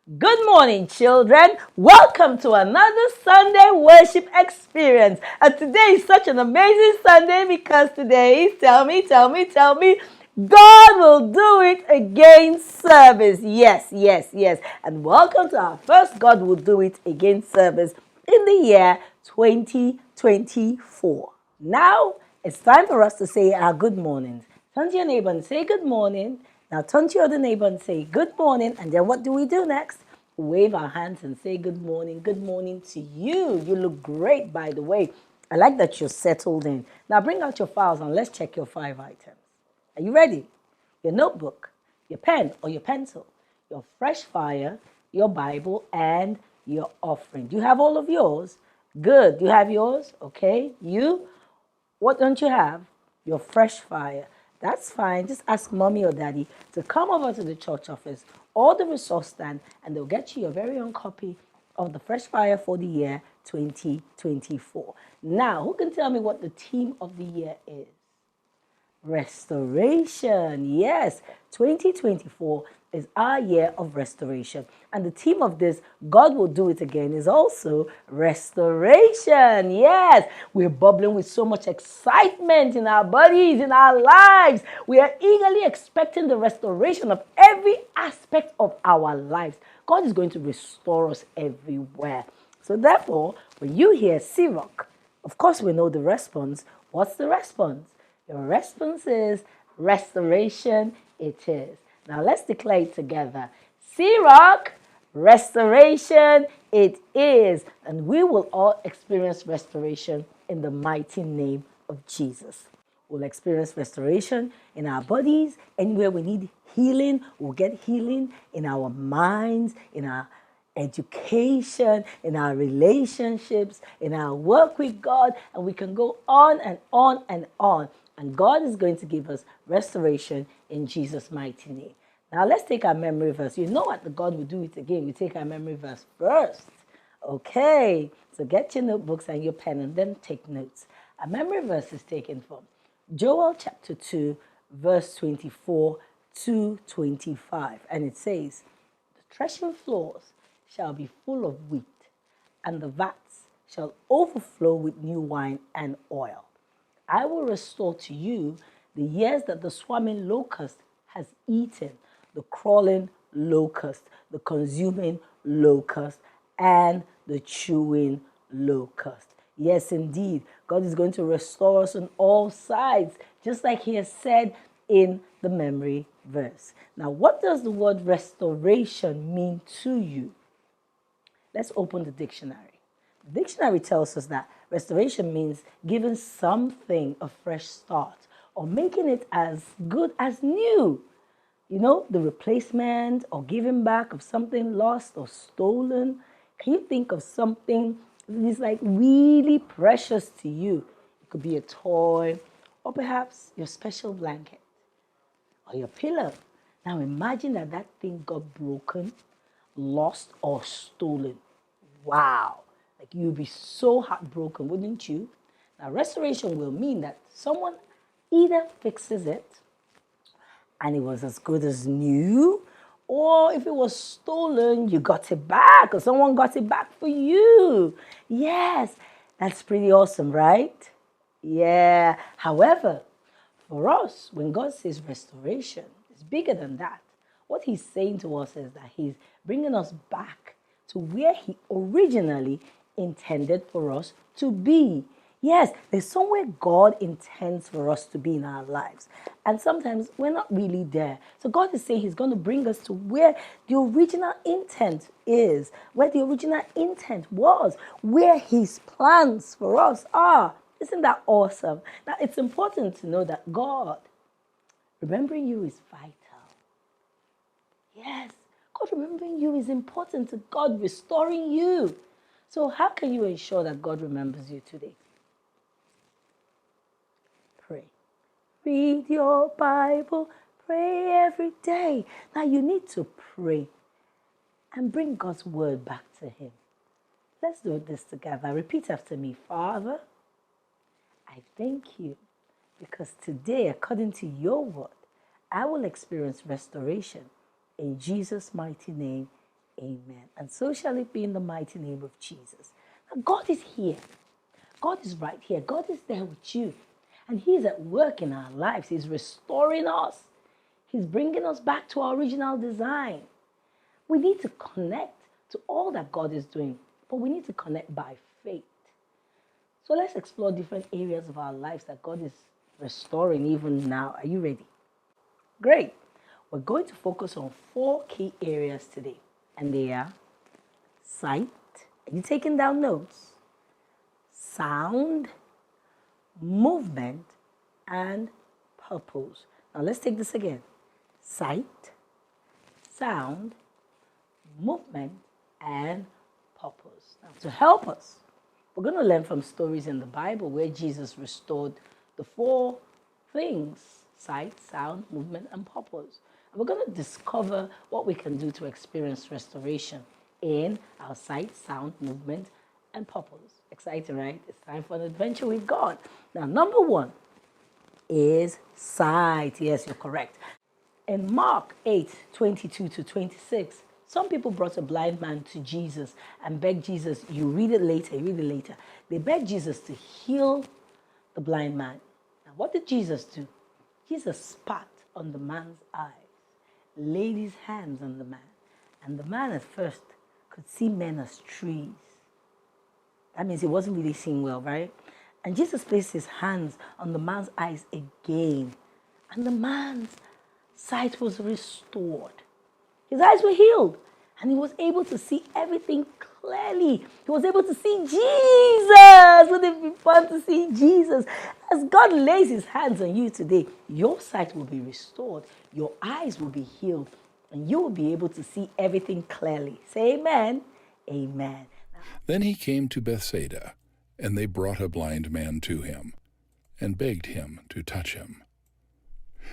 Good morning, children. Welcome to another Sunday worship experience. And today is such an amazing Sunday because today is tell me, God will do it again service. Yes. And welcome to our first God will do it again service in the year 2024. Now it's time for us to say our good mornings. Turn to your neighbor and say good morning. Now turn to your other neighbor and say good morning. And then what do we do next? Wave our hands and say good morning. Good morning to you. You look great, by the way. I like that you're settled in. Now bring out your files and let's check your 5 items. Are you ready? Your notebook, your pen or your pencil, your fresh fire, your Bible, and your offering. Do you have all of yours? Good. Do you have yours? Okay. You? What don't you have? Your fresh fire. That's fine. Just ask mommy or daddy to come over to the church office or the resource stand and they'll get you your very own copy of the fresh fire for the year 2024. Now, who can tell me what the theme of the year is? Restoration. Yes, 2024 is our year of restoration. And the theme of this, God will do it again, is also restoration. Yes, we're bubbling with so much excitement in our bodies, in our lives. We are eagerly expecting the restoration of every aspect of our lives. God is going to restore us everywhere. So therefore, when you hear gfhlive-cROCK, of course we know the response. What's the response? Your response is restoration it is. Now let's declare it together. gfhlive-cROCK, restoration it is. And we will all experience restoration in the mighty name of Jesus. We'll experience restoration in our bodies. Anywhere we need healing, we'll get healing in our minds, in our education, in our relationships, in our work with God, and we can go on and on and on. And God is going to give us restoration in Jesus' mighty name. Now let's take our memory verse. You know what? The God will do it again. We take our memory verse first. Okay, so get your notebooks and your pen and then take notes. Our memory verse is taken from Joel chapter 2, verse 24 to 25. And it says, the threshing floors shall be full of wheat, and the vats shall overflow with new wine and oil. I will restore to you the years that the swarming locust has eaten, the crawling locust, the consuming locust, and the chewing locust. Yes, indeed, God is going to restore us on all sides, just like He has said in the memory verse. Now, what does the word restoration mean to you? Let's open the dictionary. The dictionary tells us that restoration means giving something a fresh start or making it as good as new. You know, the replacement or giving back of something lost or stolen. Can you think of something that is like really precious to you? It could be a toy or perhaps your special blanket or your pillow. Now imagine that that thing got broken, lost, or stolen. Wow. Like you'd be so heartbroken, wouldn't you? Now, restoration will mean that someone either fixes it and it was as good as new, or if it was stolen, you got it back, or someone got it back for you. Yes, that's pretty awesome, right? Yeah. However, for us, when God says restoration, it's bigger than that. What He's saying to us is that He's bringing us back to where He originally intended for us to be. Yes, there's somewhere God intends for us to be in our lives. And sometimes we're not really there. So God is saying He's going to bring us to where the original intent is, where the original intent was, where His plans for us are. Isn't that awesome? Now, it's important to know that God, remembering you is vital. Yes, God remembering you is important to God restoring you. So how can you ensure that God remembers you today? Pray. Read your Bible. Pray every day. Now you need to pray and bring God's word back to Him. Let's do this together. Repeat after me. Father, I thank you because today, according to your word, I will experience restoration. In Jesus' mighty name, Amen. And so shall it be in the mighty name of Jesus. Now, God is here. God is right here. God is there with you. And He's at work in our lives. He's restoring us. He's bringing us back to our original design. We need to connect to all that God is doing, but we need to connect by faith. So let's explore different areas of our lives that God is restoring even now. Are you ready? Great. We're going to focus on 4 key areas today, and they are sight. Are you taking down notes? Sound, movement, and purpose. Now let's take this again. Sight, sound, movement, and purpose. Now to help us, we're going to learn from stories in the Bible where Jesus restored the 4 things: sight, sound, movement, and purpose. And we're going to discover what we can do to experience restoration in our sight, sound, movement, and purpose. Exciting, right? It's time for an adventure with God. Now, number 1 is sight. Yes, you're correct. In Mark 8:22-26, some people brought a blind man to Jesus and begged Jesus. You read it later. They begged Jesus to heal the blind man. Now, what did Jesus do? Jesus spat on the man's eyes, laid his hands on the man, and the man at first could see men as trees. That means he wasn't really seeing well, right? And Jesus placed his hands on the man's eyes again, and the man's sight was restored. His eyes were healed, and he was able to see everything clearly. He was able to see Jesus. Wouldn't it be fun to see Jesus? As God lays his hands on you today, your sight will be restored, your eyes will be healed, and you will be able to see everything clearly. Say amen. Amen. Then he came to Bethsaida, and they brought a blind man to him, and begged him to touch him.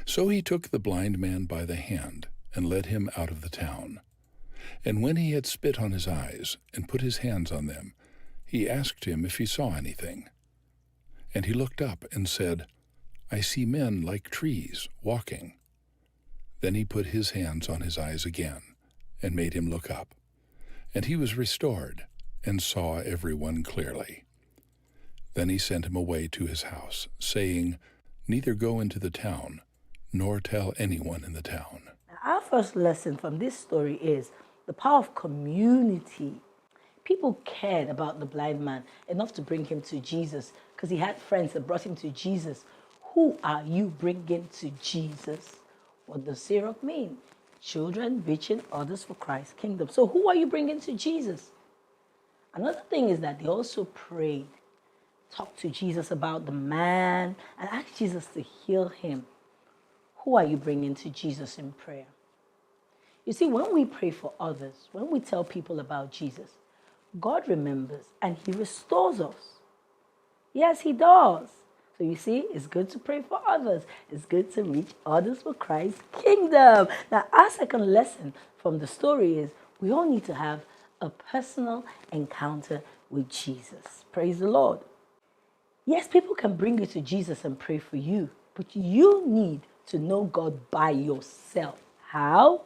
So he took the blind man by the hand, and led him out of the town. And when he had spit on his eyes, and put his hands on them, he asked him if he saw anything. And he looked up and said, I see men like trees walking. Then he put his hands on his eyes again, and made him look up. And he was restored, and saw everyone clearly. Then he sent him away to his house, saying, Neither go into the town, nor tell anyone in the town. Our first lesson from this story is the power of community. People cared about the blind man enough to bring him to Jesus because he had friends that brought him to Jesus. Who are you bringing to Jesus? What does gfhlive mean? Children reaching others for Christ's kingdom. So who are you bringing to Jesus? Another thing is that they also prayed, talked to Jesus about the man, and asked Jesus to heal him. Who are you bringing to Jesus in prayer? You see, when we pray for others, when we tell people about Jesus, God remembers and He restores us. Yes, He does. So you see, it's good to pray for others. It's good to reach others for Christ's kingdom. Now, our second lesson from the story is we all need to have a personal encounter with Jesus. Praise the Lord. Yes, people can bring you to Jesus and pray for you, but you need to know God by yourself. How?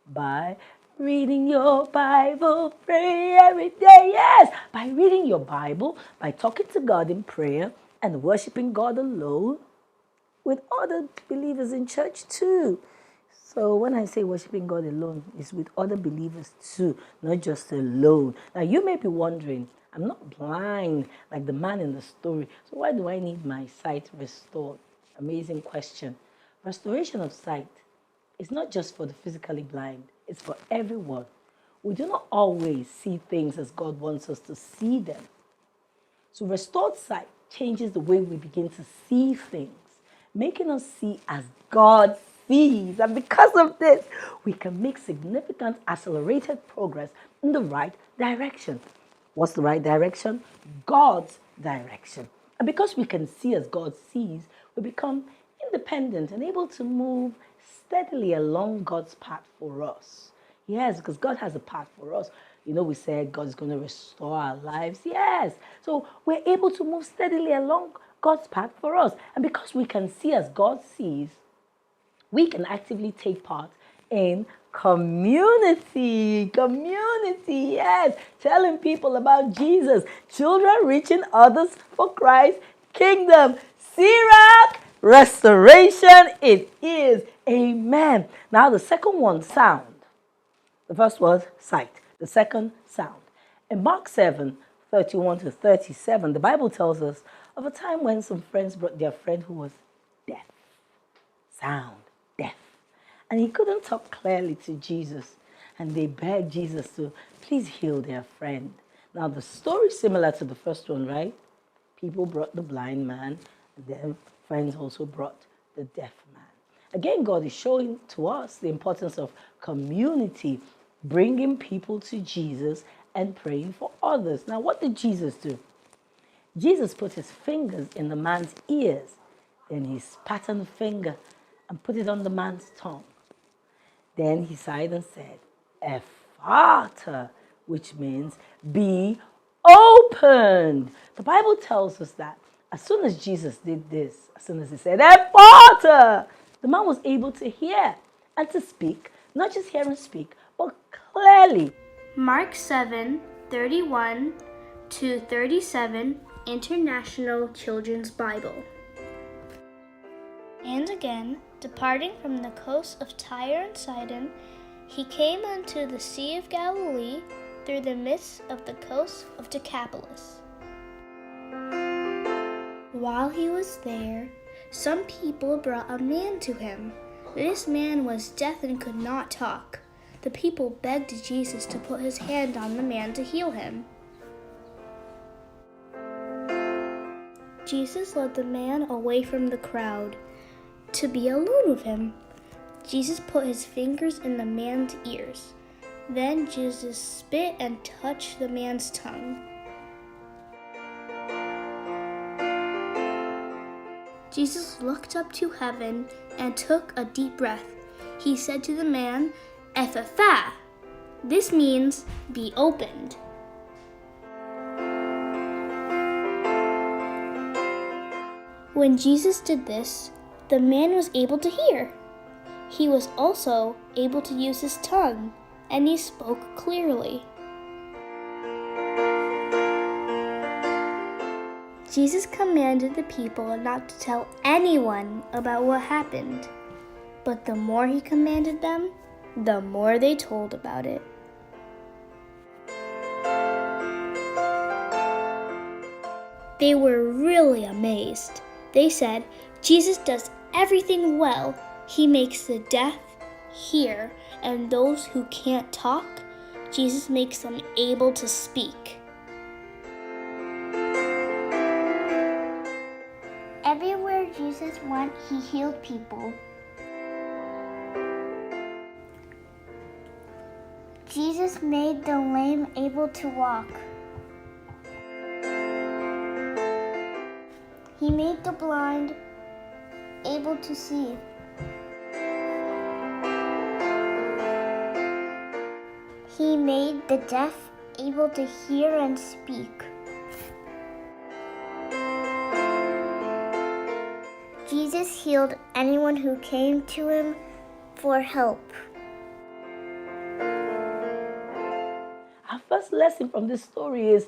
By reading your Bible, pray every day. Yes, by reading your Bible, by talking to God in prayer, and worshiping God alone with other believers in church too. So when I say worshiping God alone, it's with other believers too, not just alone. Now you may be wondering, I'm not blind like the man in the story, so why do I need my sight restored? Amazing question. Restoration of sight is not just for the physically blind, it's for everyone. We do not always see things as God wants us to see them. So restored sight changes the way we begin to see things, making us see as God sees. And because of this, we can make significant accelerated progress in the right direction. What's the right direction? God's direction. And because we can see as God sees, we become independent and able to move steadily along God's path for us. Yes, because God has a path for us. You know, we said God is going to restore our lives. Yes. So we're able to move steadily along God's path for us. And because we can see as God sees, we can actively take part in Community, yes, telling people about Jesus, children reaching others for Christ, kingdom, C-Rock, restoration, it is, amen. Now the second one, sound. The first was sight, the second, sound. In Mark 7:31-37, the Bible tells us of a time when some friends brought their friend who was deaf, sound, deaf. And he couldn't talk clearly to Jesus. And they begged Jesus to please heal their friend. Now, the story is similar to the first one, right? People brought the blind man, and then friends also brought the deaf man. Again, God is showing to us the importance of community, bringing people to Jesus and praying for others. Now, what did Jesus do? Jesus put his fingers in the man's ears. Then he spat on the finger and put it on the man's tongue. Then he sighed and said, Ephata, which means be opened. The Bible tells us that as soon as Jesus did this, as soon as he said, Ephata, the man was able to hear and to speak, not just hear and speak, but clearly. Mark 7:31-37, International Children's Bible. And again, departing from the coast of Tyre and Sidon, he came unto the Sea of Galilee through the midst of the coast of Decapolis. While he was there, some people brought a man to him. This man was deaf and could not talk. The people begged Jesus to put his hand on the man to heal him. Jesus led the man away from the crowd to be alone with him. Jesus put his fingers in the man's ears. Then Jesus spit and touched the man's tongue. Jesus looked up to heaven and took a deep breath. He said to the man, Ephphatha. This means be opened. When Jesus did this, the man was able to hear. He was also able to use his tongue, and he spoke clearly. Jesus commanded the people not to tell anyone about what happened, but the more he commanded them, the more they told about it. They were really amazed. They said, Jesus does everything well. He makes the deaf hear, and those who can't talk, Jesus makes them able to speak. Everywhere Jesus went, he healed people. Jesus made the lame able to walk. He made the blind able to see. He made the deaf able to hear and speak. Jesus healed anyone who came to him for help. Our first lesson from this story is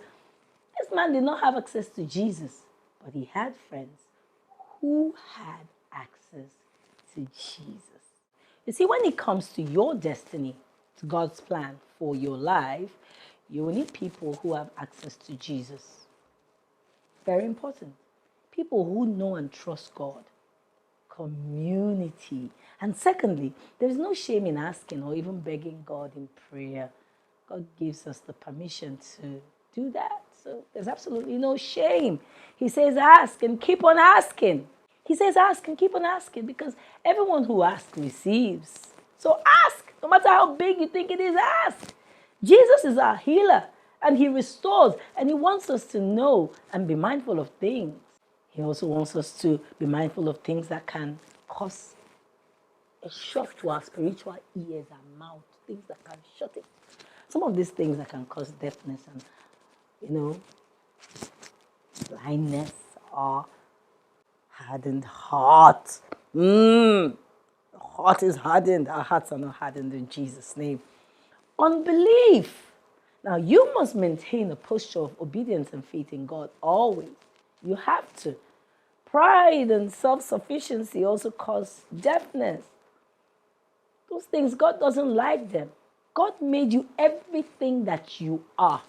this man did not have access to Jesus, but he had friends who had access to Jesus. You see, when it comes to your destiny, to God's plan for your life, you will need people who have access to Jesus. Very important. People who know and trust God. Community. And secondly, there's no shame in asking or even begging God in prayer. God gives us the permission to do that. So there's absolutely no shame. He says ask and keep on asking. He says ask and keep on asking because everyone who asks receives. So ask. No matter how big you think it is, ask. Jesus is our healer and he restores and he wants us to know and be mindful of things. He also wants us to be mindful of things that can cause a shock to our spiritual ears and mouth, things that can shut it. Some of these things that can cause deafness and, blindness or hardened heart. heart is hardened. Our hearts are not hardened in Jesus' name. Unbelief. Now, you must maintain a posture of obedience and faith in God always. You have to. Pride and self-sufficiency also cause deafness. Those things, God doesn't like them. God made you everything that you are.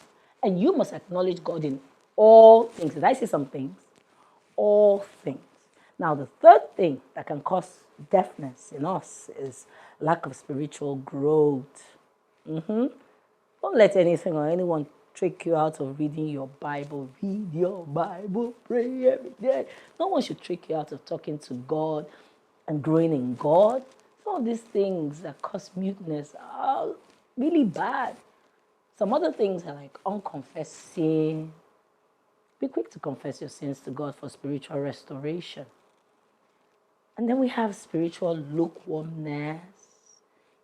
And you must acknowledge God in all things. Did I say some things? All things. Now, the third thing that can cause deafness in us is lack of spiritual growth. Don't let anything or anyone trick you out of reading your Bible. Read your Bible, pray every day. No one should trick you out of talking to God and growing in God. Some of these things that cause muteness are really bad. Some other things are like unconfessed sin. Be quick to confess your sins to God for spiritual restoration. And then we have spiritual lukewarmness.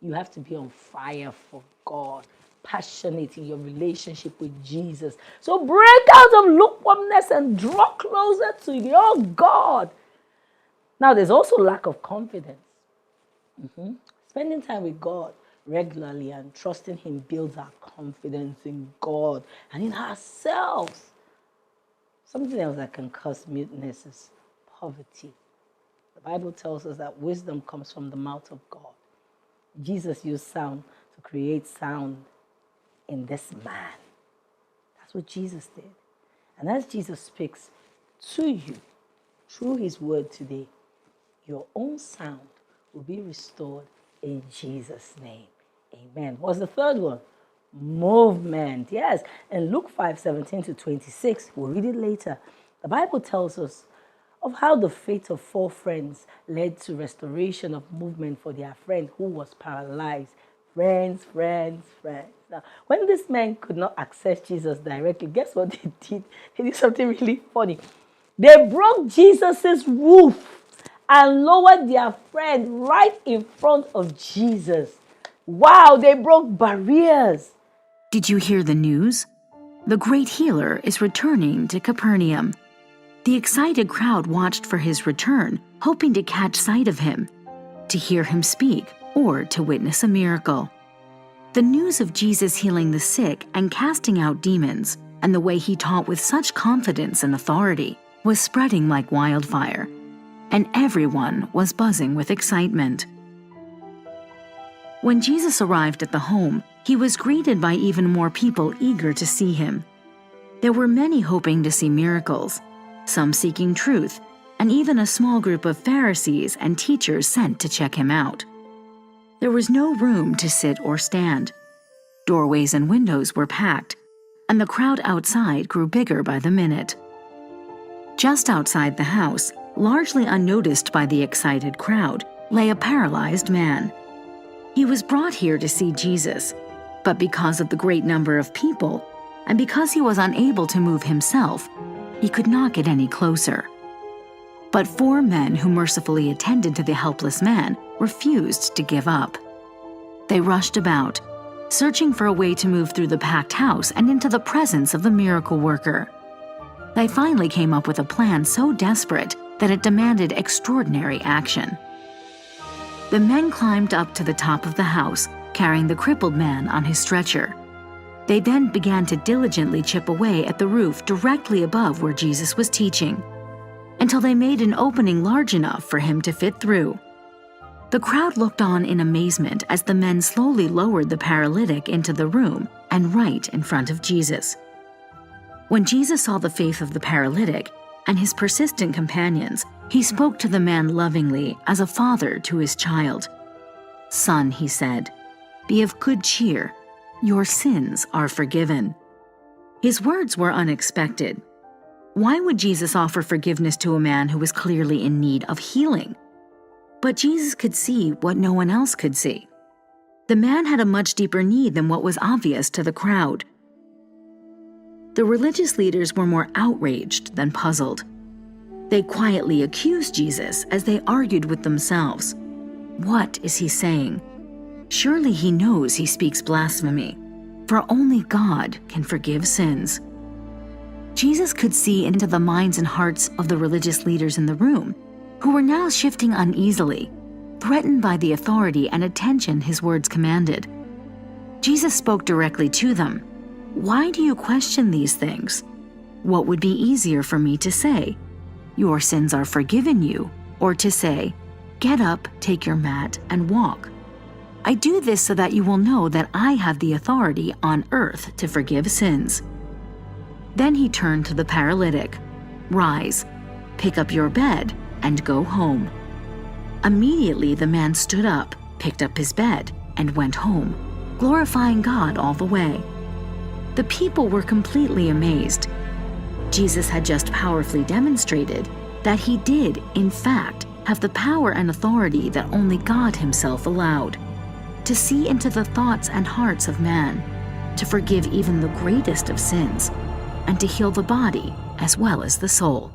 You have to be on fire for God, passionate in your relationship with Jesus. So break out of lukewarmness and draw closer to your God. Now, there's also lack of confidence. Spending time with God regularly and trusting Him builds our confidence in God and in ourselves. Something else that can cause muteness is poverty. The Bible tells us that wisdom comes from the mouth of God. Jesus used sound to create sound in this man. That's what Jesus did. And as Jesus speaks to you through His word today, your own sound will be restored in Jesus' name. Amen. What's the third one? Movement. Yes. In Luke 5:17-26, we'll read it later. The Bible tells us of how the faith of 4 friends led to restoration of movement for their friend who was paralyzed. Friends. Now, when this man could not access Jesus directly, guess what they did? They did something really funny. They broke Jesus' roof and lowered their friend right in front of Jesus. Wow, they broke barriers. Did you hear the news? The great healer is returning to Capernaum. The excited crowd watched for his return, hoping to catch sight of him, to hear him speak, or to witness a miracle. The news of Jesus healing the sick and casting out demons, and the way he taught with such confidence and authority, was spreading like wildfire, and everyone was buzzing with excitement. When Jesus arrived at the home, he was greeted by even more people eager to see him. There were many hoping to see miracles, some seeking truth, and even a small group of Pharisees and teachers sent to check him out. There was no room to sit or stand. Doorways and windows were packed, and the crowd outside grew bigger by the minute. Just outside the house, largely unnoticed by the excited crowd, lay a paralyzed man. He was brought here to see Jesus, but because of the great number of people, and because he was unable to move himself, he could not get any closer. But 4 men who mercifully attended to the helpless man refused to give up. They rushed about, searching for a way to move through the packed house and into the presence of the miracle worker. They finally came up with a plan so desperate that it demanded extraordinary action. The men climbed up to the top of the house, carrying the crippled man on his stretcher. They then began to diligently chip away at the roof directly above where Jesus was teaching, until they made an opening large enough for him to fit through. The crowd looked on in amazement as the men slowly lowered the paralytic into the room and right in front of Jesus. When Jesus saw the faith of the paralytic and his persistent companions, he spoke to the man lovingly as a father to his child. "Son," he said, "be of good cheer. Your sins are forgiven." His words were unexpected. Why would Jesus offer forgiveness to a man who was clearly in need of healing? But Jesus could see what no one else could see. The man had a much deeper need than what was obvious to the crowd. The religious leaders were more outraged than puzzled. They quietly accused Jesus as they argued with themselves. What is he saying? Surely he knows he speaks blasphemy, for only God can forgive sins. Jesus could see into the minds and hearts of the religious leaders in the room, who were now shifting uneasily, threatened by the authority and attention his words commanded. Jesus spoke directly to them. "Why do you question these things? What would be easier for me to say? Your sins are forgiven you, or to say, get up, take your mat, and walk? I do this so that you will know that I have the authority on earth to forgive sins." Then he turned to the paralytic. "Rise, pick up your bed, and go home." Immediately the man stood up, picked up his bed, and went home, glorifying God all the way. The people were completely amazed. Jesus had just powerfully demonstrated that he did, in fact, have the power and authority that only God himself allowed, to see into the thoughts and hearts of man, to forgive even the greatest of sins, and to heal the body as well as the soul.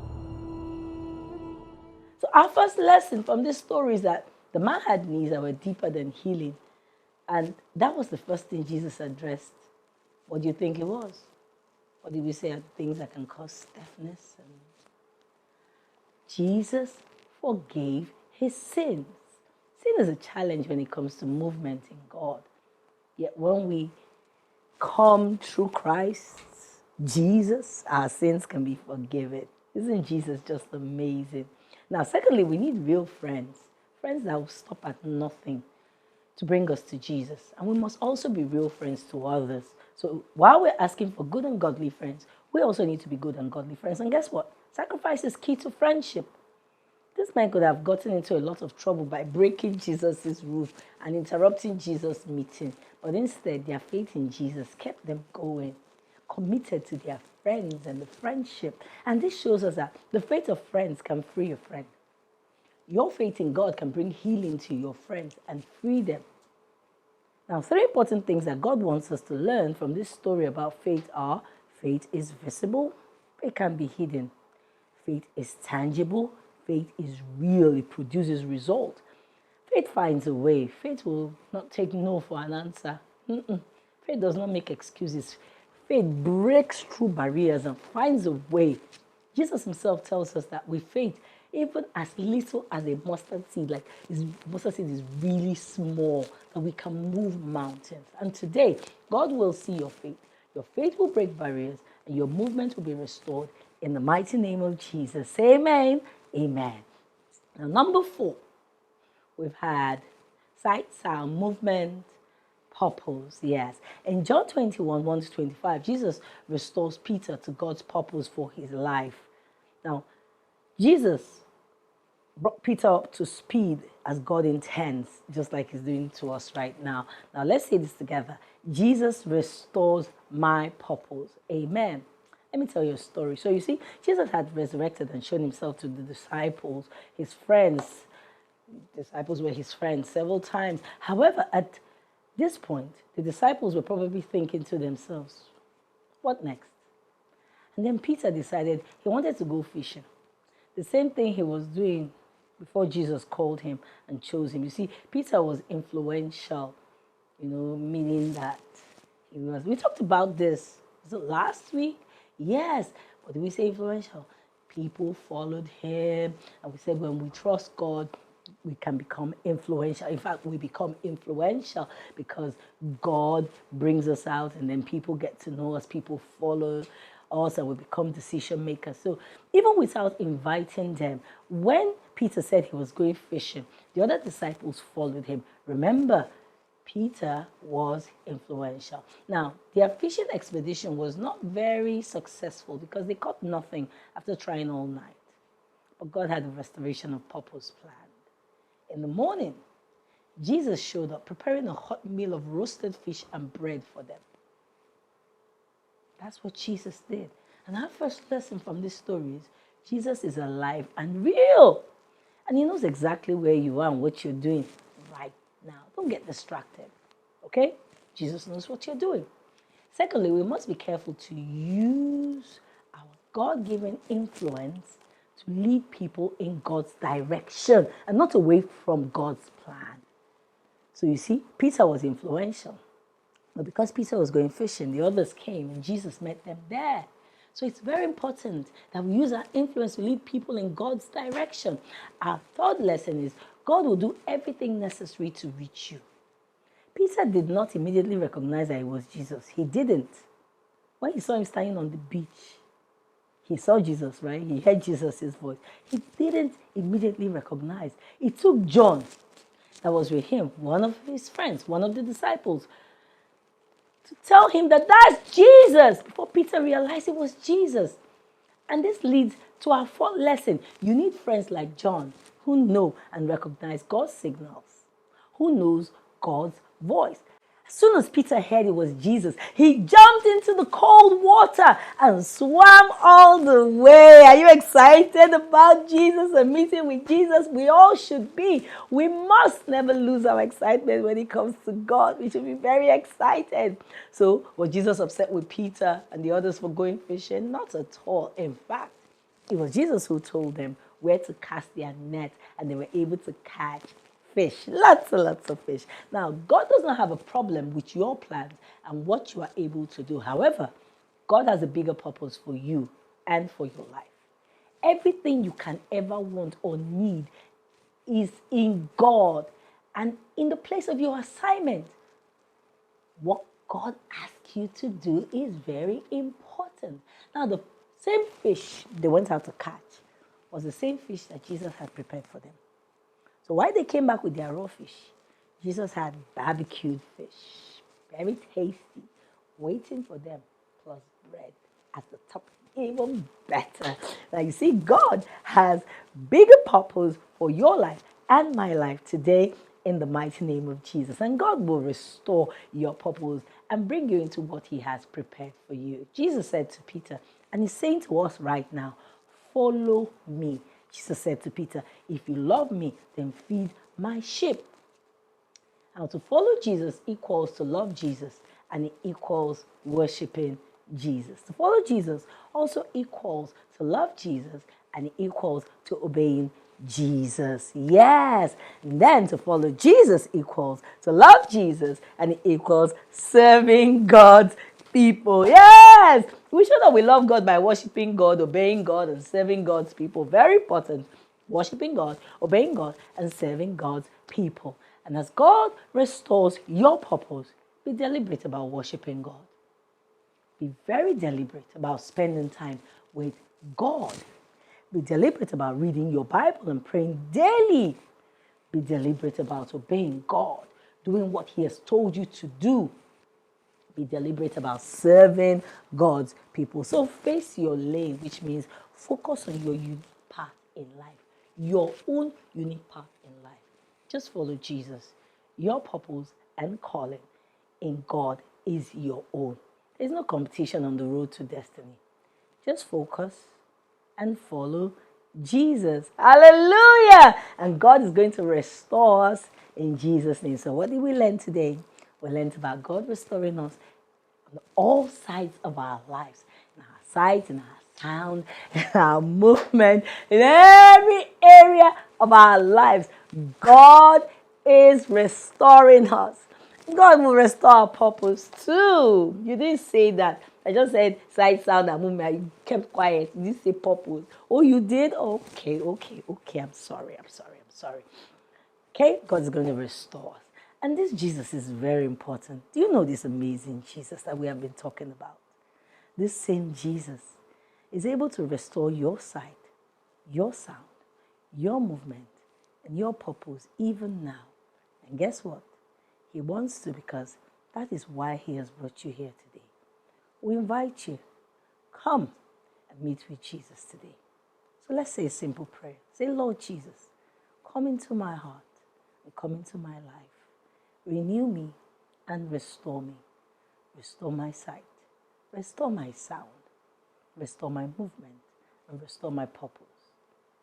So our first lesson from this story is that the man had needs that were deeper than healing. And that was the first thing Jesus addressed. What do you think it was? What did we say are things that can cause deafness? Jesus forgave his sins. Sin is a challenge when it comes to movement in God. Yet when we come through Christ, Jesus, our sins can be forgiven. Isn't Jesus just amazing? Now, secondly, we need real friends. Friends that will stop at nothing to bring us to Jesus. And we must also be real friends to others. So while we're asking for good and godly friends, we also need to be good and godly friends. And guess what? Sacrifice is key to friendship. This man could have gotten into a lot of trouble by breaking Jesus' rule and interrupting Jesus' meeting. But instead, their faith in Jesus kept them going, committed to their friends and the friendship. And this shows us that the faith of friends can free a friend. Your faith in God can bring healing to your friends and free them. Now, 3 important things that God wants us to learn from this story about faith are: faith is visible, it can be hidden. Faith is tangible, faith is real, it produces result. Faith finds a way. Faith will not take no for an answer. Faith does not make excuses. Faith breaks through barriers and finds a way. Jesus himself tells us that with faith, even as little as a mustard seed, mustard seed is really small, that we can move mountains. And today, God will see your faith. Your faith will break barriers and your movement will be restored in the mighty name of Jesus. Amen. Amen. Now, number 4, we've had sight, sound, movement, purpose. Yes. In John 21, 1-25, Jesus restores Peter to God's purpose for his life. Now, Jesus brought Peter up to speed as God intends, just like he's doing to us right now. Now, let's say this together. Jesus restores my purpose. Amen. Let me tell you a story. So you see, Jesus had resurrected and shown himself to the disciples, his friends. Disciples were his friends several times. However, at this point, the disciples were probably thinking to themselves, what next? And then Peter decided he wanted to go fishing. The same thing he was doing before Jesus called him and chose him. You see, Peter was influential, meaning that he was. We talked about this. Was it last week? Yes. What did we say influential? People followed him. And we said when we trust God, we can become influential. In fact, we become influential because God brings us out and then people get to know us, people follow us, and we become decision makers. So even without inviting them, when Peter said he was going fishing, the other disciples followed him. Remember, Peter was influential. Now, their fishing expedition was not very successful because they caught nothing after trying all night. But God had a restoration of purpose planned. In the morning, Jesus showed up preparing a hot meal of roasted fish and bread for them. That's what Jesus did. And our first lesson from this story is Jesus is alive and real. And he knows exactly where you are and what you're doing right now. Don't get distracted. Okay? Jesus knows what you're doing. Secondly, we must be careful to use our God-given influence to lead people in God's direction and not away from God's plan. So you see, Peter was influential. But because Peter was going fishing, the others came and Jesus met them there. So it's very important that we use our influence to lead people in God's direction. Our third lesson is God will do everything necessary to reach you. Peter did not immediately recognize that it was Jesus. He didn't. When he saw him standing on the beach, he saw Jesus, right? He heard Jesus' voice. He didn't immediately recognize. It took John, that was with him, one of his friends, one of the disciples, to tell him that that's Jesus, before Peter realized it was Jesus. And this leads to our fourth lesson. You need friends like John who know and recognize God's signals, who knows God's voice. As soon as Peter heard it was Jesus, he jumped into the cold water and swam all the way. Are you excited about Jesus and meeting with Jesus? We all should be. We must never lose our excitement when it comes to God. We should be very excited. So, was Jesus upset with Peter and the others for going fishing? Not at all. In fact, it was Jesus who told them where to cast their net, and they were able to catch fish, lots and lots of fish. Now, God does not have a problem with your plans and what you are able to do. However, God has a bigger purpose for you and for your life. Everything you can ever want or need is in God and in the place of your assignment. What God asks you to do is very important. Now, the same fish they went out to catch was the same fish that Jesus had prepared for them. So while they came back with their raw fish, Jesus had barbecued fish, very tasty, waiting for them, plus bread at the top, even better. Now you see, God has bigger purpose for your life and my life today in the mighty name of Jesus. And God will restore your purpose and bring you into what he has prepared for you. Jesus said to Peter, and he's saying to us right now, follow me. Jesus said to Peter, if you love me, then feed my sheep. Now, to follow Jesus equals to love Jesus, and it equals worshiping Jesus. To follow Jesus also equals to love Jesus, and it equals to obeying Jesus. Yes. And then to follow Jesus equals to love Jesus, and it equals serving God's people. Yes. We show that we love God by worshiping God, obeying God, and serving God's people. Very important. Worshiping God, obeying God, and serving God's people. And as God restores your purpose, be deliberate about worshiping God. Be very deliberate about spending time with God. Be deliberate about reading your Bible and praying daily. Be deliberate about obeying God, doing what he has told you to do. Be deliberate about serving God's people. So face your lane, which means focus on your unique path in life. Your own unique path in life. Just follow Jesus. Your purpose and calling in God is your own. There's no competition on the road to destiny. Just focus and follow Jesus. Hallelujah! And God is going to restore us in Jesus' name. So what did we learn today? We learned about God restoring us on all sides of our lives. In our sight, in our sound, in our movement, in every area of our lives. God is restoring us. God will restore our purpose too. You didn't say that. I just said sight, sound, and movement. You kept quiet. You didn't say purpose. Oh, you did? Okay. I'm sorry. Okay, God's going to restore us. And this Jesus is very important. Do you know this amazing Jesus that we have been talking about? This same Jesus is able to restore your sight, your sound, your movement, and your purpose even now. And guess what? He wants to, because that is why he has brought you here today. We invite you, come and meet with Jesus today. So let's say a simple prayer. Say, Lord Jesus, come into my heart and come into my life. Renew me and restore me. Restore my sight. Restore my sound. Restore my movement. And restore my purpose.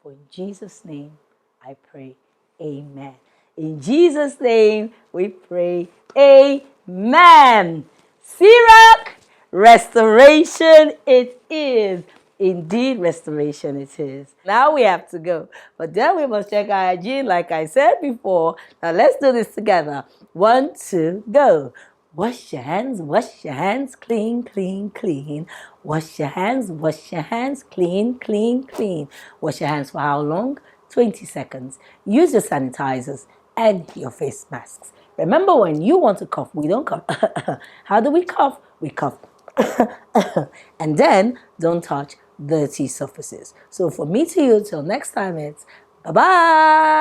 For in Jesus' name I pray, amen. In Jesus' name we pray, amen. gfhlive-cROCK, restoration it is. Indeed, restoration it is. Now we have to go. But then we must check our hygiene like I said before. Now let's do this together. 1, 2, go. Wash your hands, clean, clean, clean. Wash your hands, clean, clean, clean. Wash your hands for how long? 20 seconds. Use your sanitizers and your face masks. Remember, when you want to cough, we don't cough. How do we cough? We cough. And then don't touch dirty surfaces. So for me to you, till next time, it's bye-bye.